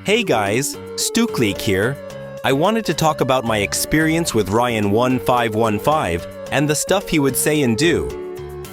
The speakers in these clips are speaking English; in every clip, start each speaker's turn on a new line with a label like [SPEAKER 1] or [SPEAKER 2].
[SPEAKER 1] Hey guys, Stukleek here. I wanted to talk about my experience with Ryan1515 and the stuff he would say and do.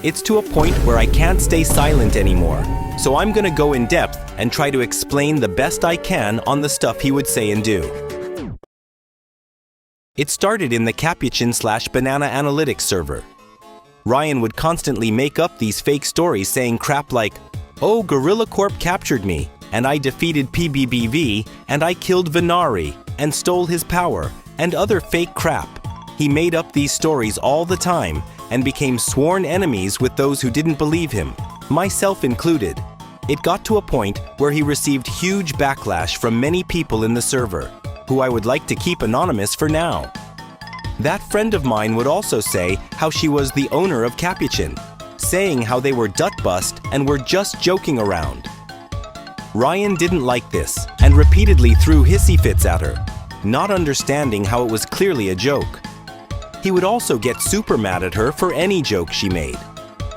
[SPEAKER 1] It's to a point where I can't stay silent anymore, so I'm gonna go in depth and try to explain the best I can on the stuff he would say and do. It started in the capuchin/banana analytics server. Ryan would constantly make up these fake stories saying crap like, "Oh, Gorilla Corp captured me, and I defeated PBBV, and I killed Venari, and stole his power," and other fake crap. He made up these stories all the time and became sworn enemies with those who didn't believe him, myself included. It got to a point where he received huge backlash from many people in the server, who I would like to keep anonymous for now. That friend of mine would also say how she was the owner of Capuchin, saying how they were dut-bust and were just joking around. Ryan didn't like this and repeatedly threw hissy fits at her, not understanding how it was clearly a joke. He would also get super mad at her for any joke she made.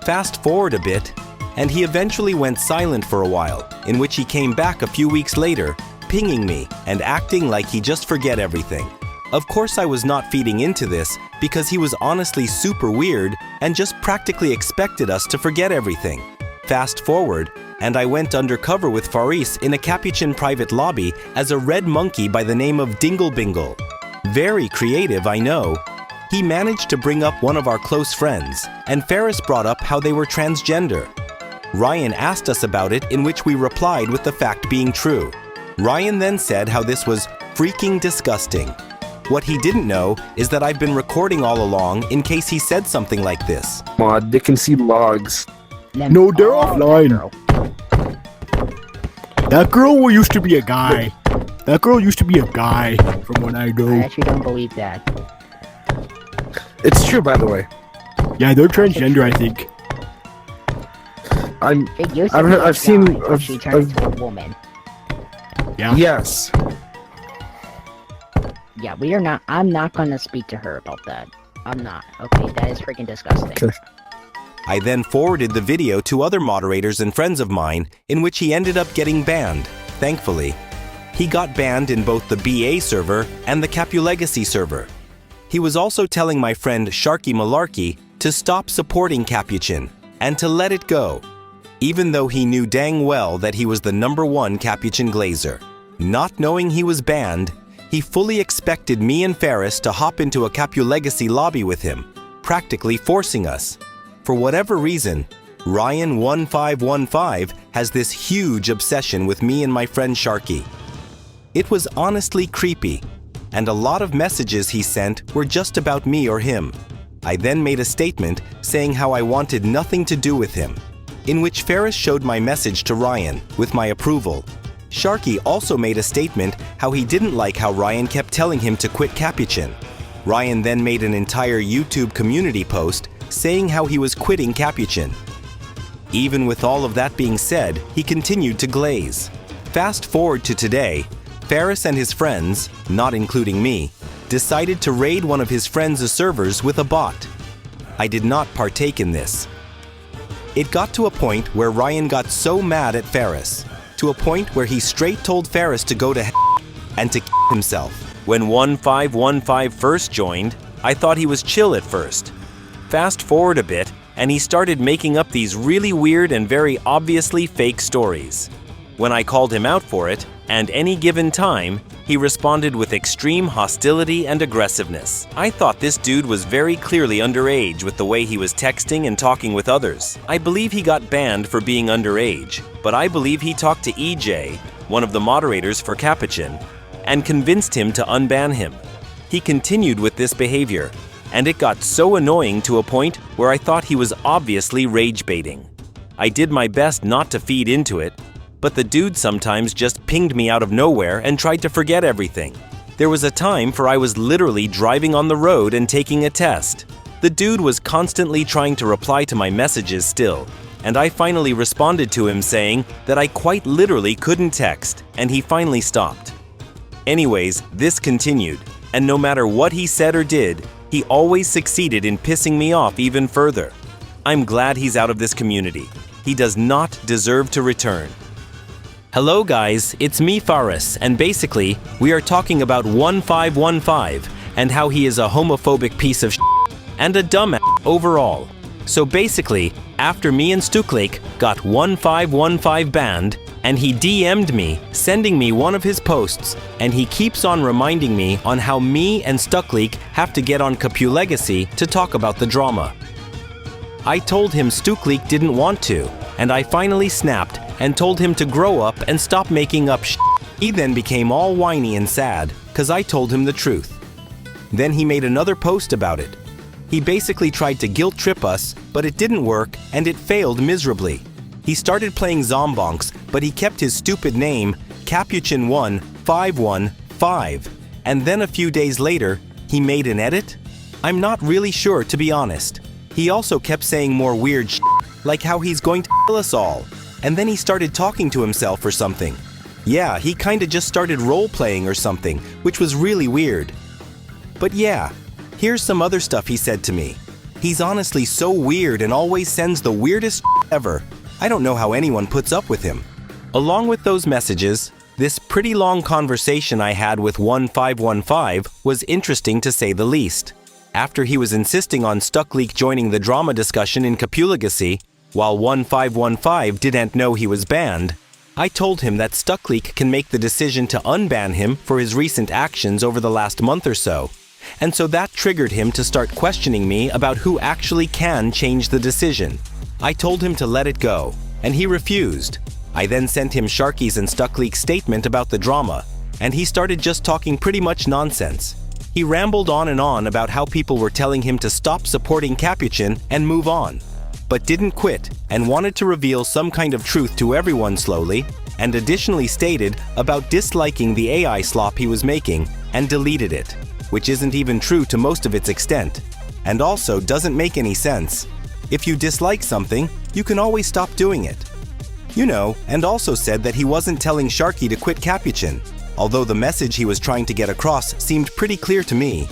[SPEAKER 1] Fast forward a bit, and he eventually went silent for a while, in which he came back a few weeks later, pinging me and acting like he just forget everything. Of course I was not feeding into this because he was honestly super weird and just practically expected us to forget everything. Fast forward, and I went undercover with Farice in a Capuchin private lobby as a red monkey by the name of Dingle Bingle. Very creative, I know. He managed to bring up one of our close friends, and Farice brought up how they were transgender. Ryan asked us about it, in which we replied with the fact being true. Ryan then said how this was freaking disgusting. What he didn't know is that I've been recording all along in case he said something like this.
[SPEAKER 2] Mod, they can see logs.
[SPEAKER 3] No, they're offline. That girl used to be a guy. That girl used to be a guy, from what I know.
[SPEAKER 4] I actually don't believe that.
[SPEAKER 2] It's true, by the way.
[SPEAKER 3] Yeah, they're transgender, I think.
[SPEAKER 2] I've seen.
[SPEAKER 4] She turned into a woman.
[SPEAKER 3] Yeah.
[SPEAKER 2] Yes.
[SPEAKER 4] Yeah, we are not. I'm not gonna speak to her about that. I'm not. Okay, that is freaking disgusting.
[SPEAKER 2] Okay.
[SPEAKER 1] I then forwarded the video to other moderators and friends of mine, in which he ended up getting banned, thankfully. He got banned in both the BA server and the Capu Legacy server. He was also telling my friend Sharky Malarkey to stop supporting Capuchin and to let it go, even though he knew dang well that he was the #1 Capuchin glazer. Not knowing he was banned, he fully expected me and Farice to hop into a Capu Legacy lobby with him, practically forcing us. For whatever reason, Ryan1515 has this huge obsession with me and my friend Sharky. It was honestly creepy, and a lot of messages he sent were just about me or him. I then made a statement saying how I wanted nothing to do with him, in which Farice showed my message to Ryan with my approval. Sharky also made a statement how he didn't like how Ryan kept telling him to quit Capuchin. Ryan then made an entire YouTube community post saying how he was quitting Capuchin. Even with all of that being said, he continued to glaze. Fast forward to today, Farice and his friends, not including me, decided to raid one of his friends' servers with a bot. I did not partake in this. It got to a point where Ryan got so mad at Farice, to a point where he straight told Farice to go to hell and to himself. When 1515 first joined, I thought he was chill at first. Fast forward a bit, and he started making up these really weird and very obviously fake stories. When I called him out for it, and any given time, he responded with extreme hostility and aggressiveness. I thought this dude was very clearly underage with the way he was texting and talking with others. I believe he got banned for being underage, but I believe he talked to EJ, one of the moderators for Capuchin, and convinced him to unban him. He continued with this behavior, and it got so annoying to a point where I thought he was obviously rage baiting. I did my best not to feed into it, but the dude sometimes just pinged me out of nowhere and tried to forget everything. There was a time for I was literally driving on the road and taking a test. The dude was constantly trying to reply to my messages still, and I finally responded to him saying that I quite literally couldn't text, and he finally stopped. Anyways, this continued, and no matter what he said or did, he always succeeded in pissing me off even further. I'm glad he's out of this community. He does not deserve to return. Hello guys, it's me Farice, and basically, we are talking about 1515 and how he is a homophobic piece of and a dumbass overall. So basically, after me and Stuklake got 1515 banned, and he DM'd me, sending me one of his posts, and he keeps on reminding me on how me and Stuklake have to get on Capu Legacy to talk about the drama. I told him Stuklake didn't want to, and I finally snapped and told him to grow up and stop making up shit. He then became all whiny and sad, cause I told him the truth. Then he made another post about it. He basically tried to guilt trip us, but it didn't work and it failed miserably. He started playing Zombonks, but he kept his stupid name, Capuchin 1515, and then a few days later, he made an edit? I'm not really sure, to be honest. He also kept saying more weird shit, like how he's going to kill us all. And then he started talking to himself or something. Yeah, he kinda just started role-playing or something, which was really weird. But yeah, here's some other stuff he said to me. He's honestly so weird and always sends the weirdest ever. I don't know how anyone puts up with him. Along with those messages, this pretty long conversation I had with 1515 was interesting to say the least. After he was insisting on Stuklake joining the drama discussion in Capu Legacy, while 1515 didn't know he was banned, I told him that Stuklake can make the decision to unban him for his recent actions over the last month or so. And so that triggered him to start questioning me about who actually can change the decision. I told him to let it go, and he refused. I then sent him Sharky's and Stuklake's statement about the drama, and he started just talking pretty much nonsense. He rambled on and on about how people were telling him to stop supporting Capuchin and move on, but didn't quit and wanted to reveal some kind of truth to everyone slowly, and additionally stated about disliking the AI slop he was making and deleted it, which isn't even true to most of its extent, and also doesn't make any sense. If you dislike something, you can always stop doing it. You know, and also said that he wasn't telling Sharky to quit Capuchin, although the message he was trying to get across seemed pretty clear to me.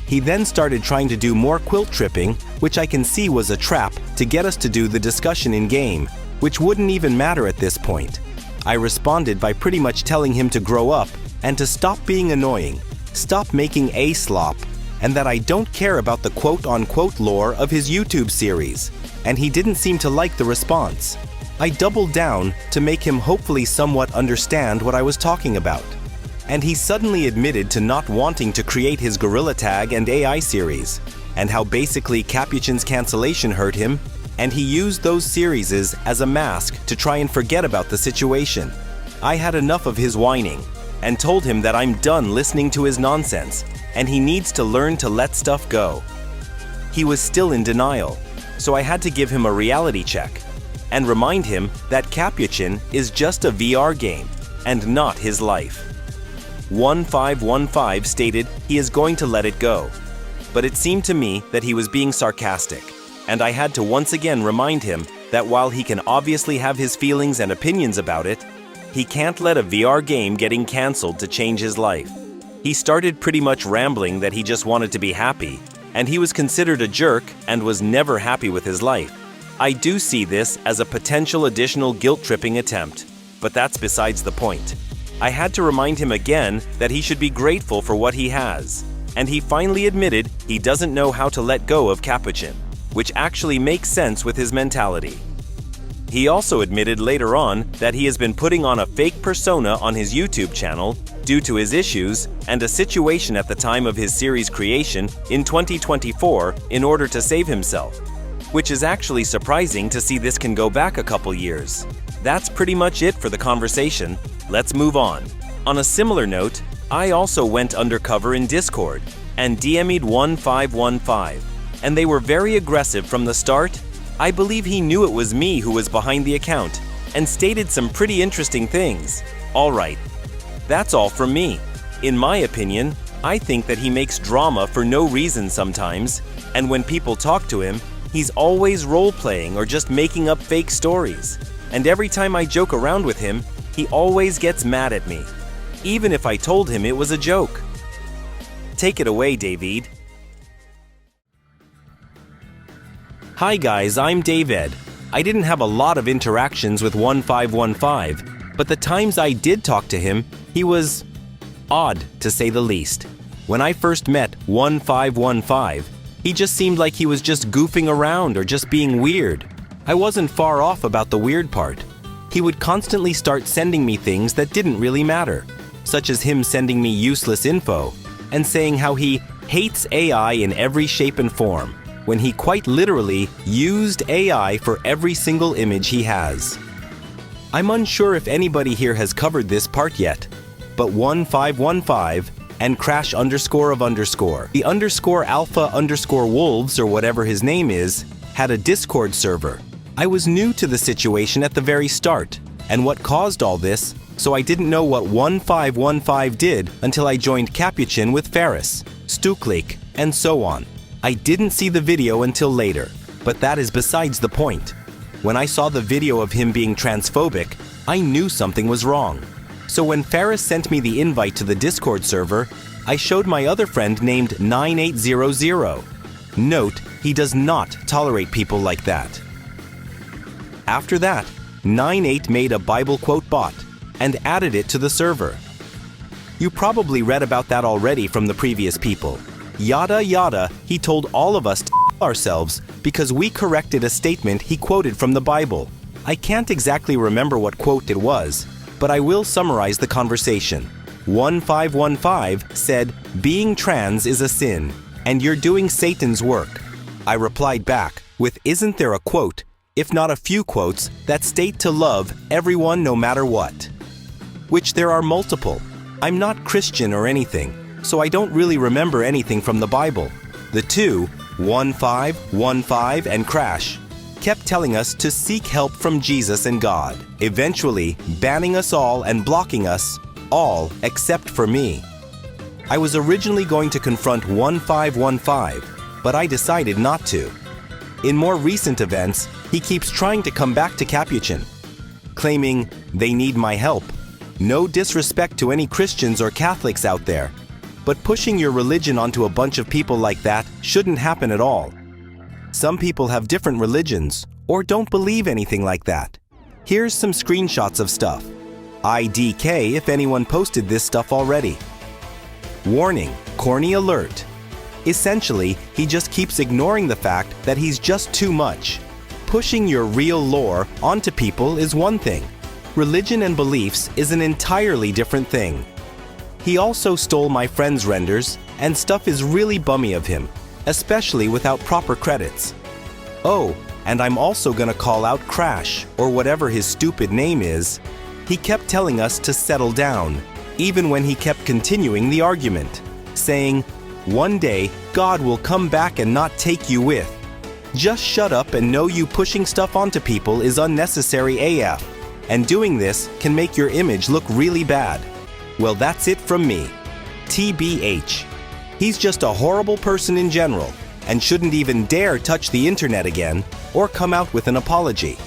[SPEAKER 1] He then started trying to do more quilt tripping, which I can see was a trap to get us to do the discussion in-game, which wouldn't even matter at this point. I responded by pretty much telling him to grow up and to stop being annoying, stop making a slop, and that I don't care about the quote-unquote lore of his YouTube series, and he didn't seem to like the response. I doubled down to make him hopefully somewhat understand what I was talking about. And he suddenly admitted to not wanting to create his Gorilla Tag and AI series, and how basically Capuchin's cancellation hurt him, and he used those series as a mask to try and forget about the situation. I had enough of his whining, and told him that I'm done listening to his nonsense, and he needs to learn to let stuff go. He was still in denial, so I had to give him a reality check, and remind him that Capuchin is just a VR game, and not his life. 1515 stated he is going to let it go, but it seemed to me that he was being sarcastic, and I had to once again remind him that while he can obviously have his feelings and opinions about it, he can't let a VR game getting cancelled to change his life. He started pretty much rambling that he just wanted to be happy, and he was considered a jerk and was never happy with his life. I do see this as a potential additional guilt-tripping attempt, but that's besides the point. I had to remind him again that he should be grateful for what he has, and he finally admitted he doesn't know how to let go of Capuchin, which actually makes sense with his mentality. He also admitted later on that he has been putting on a fake persona on his YouTube channel due to his issues and a situation at the time of his series creation in 2024 in order to save himself, which is actually surprising to see this can go back a couple years. That's pretty much it for the conversation. Let's move on. On a similar note, I also went undercover in Discord and DM'd 1515, and they were very aggressive from the start. I believe he knew it was me who was behind the account and stated some pretty interesting things. Alright, that's all from me. In my opinion, I think that he makes drama for no reason sometimes, and when people talk to him, he's always role-playing or just making up fake stories. And every time I joke around with him, he always gets mad at me, even if I told him it was a joke. Take it away, David. Hi guys, I'm David. I didn't have a lot of interactions with 1515, But the times I did talk to him, he was odd, to say the least. When I first met 1515, he just seemed like he was just goofing around or just being weird. I wasn't far off about the weird part. He would constantly start sending me things that didn't really matter, such as him sending me useless info and saying how he hates AI in every shape and form, when he quite literally used AI for every single image he has. I'm unsure if anybody here has covered this part yet, but 1515 and crash _of_, the _alpha_wolves or whatever his name is, had a Discord server. I was new to the situation at the very start and what caused all this, so I didn't know what 1515 did until I joined Capuchin with Farice, Stuklik, and so on. I didn't see the video until later, but that is besides the point. When I saw the video of him being transphobic, I knew something was wrong. So when Farice sent me the invite to the Discord server, I showed my other friend named 9800. Note, he does not tolerate people like that. After that, 98 made a Bible quote bot and added it to the server. You probably read about that already from the previous people. Yada yada, he told all of us to ourselves because we corrected a statement he quoted from the Bible. I can't exactly remember what quote it was, but I will summarize the conversation. 1515 said, "Being trans is a sin, and you're doing Satan's work." I replied back with, "Isn't there a quote, if not a few quotes, that state to love everyone no matter what?" Which there are multiple. I'm not Christian or anything, so I don't really remember anything from the Bible. The two, 1515 and Crash, kept telling us to seek help from Jesus and God, eventually banning us all and blocking us, all except for me. I was originally going to confront 1515, but I decided not to. In more recent events, he keeps trying to come back to Capuchin, claiming they need my help. No disrespect to any Christians or Catholics out there, but pushing your religion onto a bunch of people like that shouldn't happen at all. Some people have different religions or don't believe anything like that. Here's some screenshots of stuff. IDK if anyone posted this stuff already. Warning, corny alert. Essentially, he just keeps ignoring the fact that he's just too much. Pushing your real lore onto people is one thing. Religion and beliefs is an entirely different thing. He also stole my friend's renders, and stuff is really bummy of him, especially without proper credits. Oh, and I'm also gonna call out Crash, or whatever his stupid name is. He kept telling us to settle down, even when he kept continuing the argument, saying, "One day, God will come back and not take you with." Just shut up and know you pushing stuff onto people is unnecessary AF, and doing this can make your image look really bad. Well, that's it from me. TBH. He's just a horrible person in general, and shouldn't even dare touch the internet again or come out with an apology.